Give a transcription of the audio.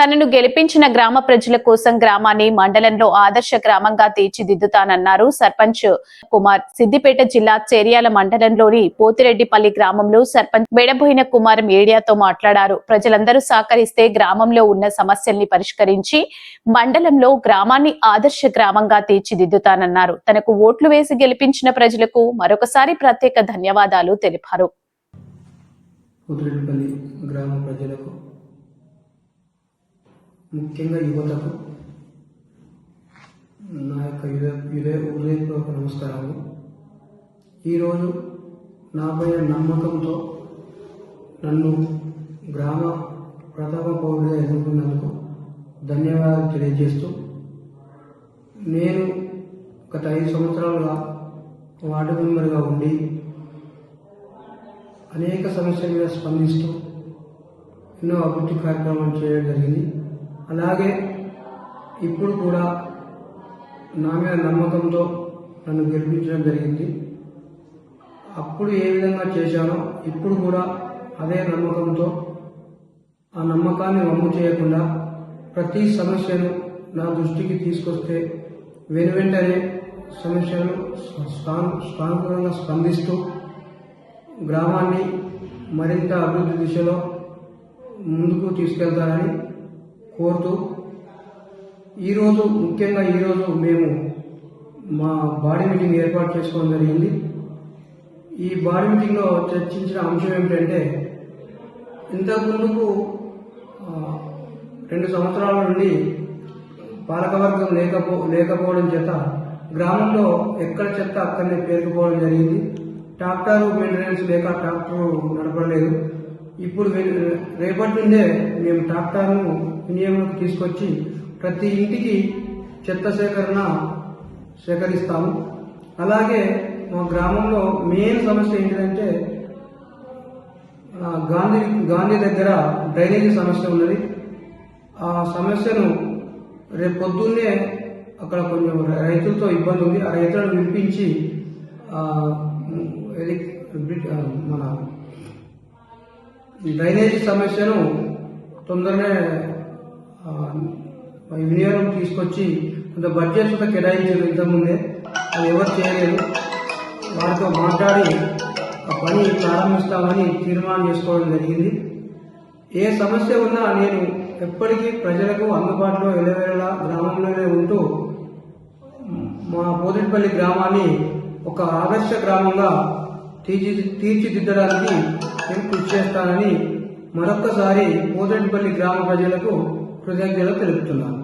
తనను గెలిపించిన గ్రామ ప్రజల కోసం గ్రామాన్ని మండలంలో ఆదర్శ గ్రామంగా తీర్చిదిద్దుతానన్నారు సర్పంచ్ కుమార్. సిద్దిపేట జిల్లా చేర్యాల మండలంలోని పోతిరెడ్డిపల్లి గ్రామంలో సర్పంచ్ బెడబోయిన కుమార్ మీడియాతో మాట్లాడారు. ప్రజలందరూ సహకరిస్తే గ్రామంలో ఉన్న సమస్యల్ని పరిష్కరించి మండలంలో గ్రామాన్ని ఆదర్శ గ్రామంగా తీర్చిదిద్దుతానన్నారు. తనకు ఓట్లు వేసి గెలిపించిన ప్రజలకు మరొకసారి ప్రత్యేక ధన్యవాదాలు తెలిపారు. పోతిరెడ్డిపల్లి గ్రామ ప్రజలకు, ముఖ్యంగా యువతకు నా యొక్క హృదయపూర్వక నమస్కారాలు. ఈరోజు నాపై నమ్మకంతో నన్ను గ్రామ ప్రథమ పౌరుడిగా ఎన్నుకున్నందుకు ధన్యవాదాలు తెలియజేస్తూ, నేను గత 5 సంవత్సరాలుగా వార్డు మెంబర్గా ఉండి అనేక సమస్యల మీద స్పందిస్తూ ఎన్నో అభివృద్ధి కార్యక్రమాలు చేయడం జరిగింది. అలాగే ఇప్పుడు కూడా నా మీద నమ్మకంతో నన్ను గెలిపించడం జరిగింది. అప్పుడు ఏ విధంగా చేశానో ఇప్పుడు కూడా అదే నమ్మకంతో, ఆ నమ్మకాన్ని వమ్ము చేయకుండా ప్రతి సమస్యను నా దృష్టికి తీసుకొస్తే వెనువెంటనే సమస్యను సానుకూలంగా స్పందిస్తూ గ్రామాన్ని మరింత అభివృద్ధి దిశలో ముందుకు తీసుకెళ్తారని కోరుతూ, ముఖ్యంగా ఈరోజు మేము మా బాడీ మీటింగ్ ఏర్పాటు చేసుకోవడం జరిగింది. ఈ బాడీ మీటింగ్లో చర్చించిన అంశం ఏమిటంటే, ఇంతకుముందుకు 2 సంవత్సరాల నుండి పాలకవర్గం లేకపోవడం చేత గ్రామంలో ఎక్కడ చెత్త అక్కడనే పేరుకుపోవడం జరిగింది. ట్రాక్టర్ మెయింటెనెన్స్ లేక ట్రాక్టర్ నడపలేదు. ఇప్పుడు రేపటి నుండే మేము ట్రాక్టర్ను వినియోగంలోకి తీసుకొచ్చి ప్రతి ఇంటికి చెత్త సేకరిస్తాము. అలాగే మా గ్రామంలో మెయిన్ సమస్య ఏంటంటే గాంధీ దగ్గర డ్రైనేజీ సమస్య ఉన్నది. ఆ సమస్యను రేపు పొద్దున్నే అక్కడ కొంచెం రైతులతో ఇబ్బంది ఉంది. ఆ రైతులను వినిపించి మన డ్రైనేజీ సమస్యను తొందరగా వినియోగం తీసుకొచ్చి కొంత బడ్జెట్ కూడా కేటాయించారు ఇంతకుముందే. అది ఎవరు చేయలేదు. వారితో మాట్లాడి ఆ పని ప్రారంభిస్తామని తీర్మానం చేసుకోవడం జరిగింది. ఏ సమస్య ఉన్నా నేను ఎప్పటికీ ప్రజలకు అందుబాటులో ఎల్లవేళలా గ్రామంలోనే ఉంటూ మా పోతిరెడ్డిపల్లి గ్రామాన్ని ఒక ఆదర్శ గ్రామంగా తీర్చిదిద్దడానికి నేను కృషి చేస్తానని మరొక్కసారి పోతిరెడ్డిపల్లి గ్రామ ప్రజలకు కృతజ్ఞతలు తెలుపుతున్నాను.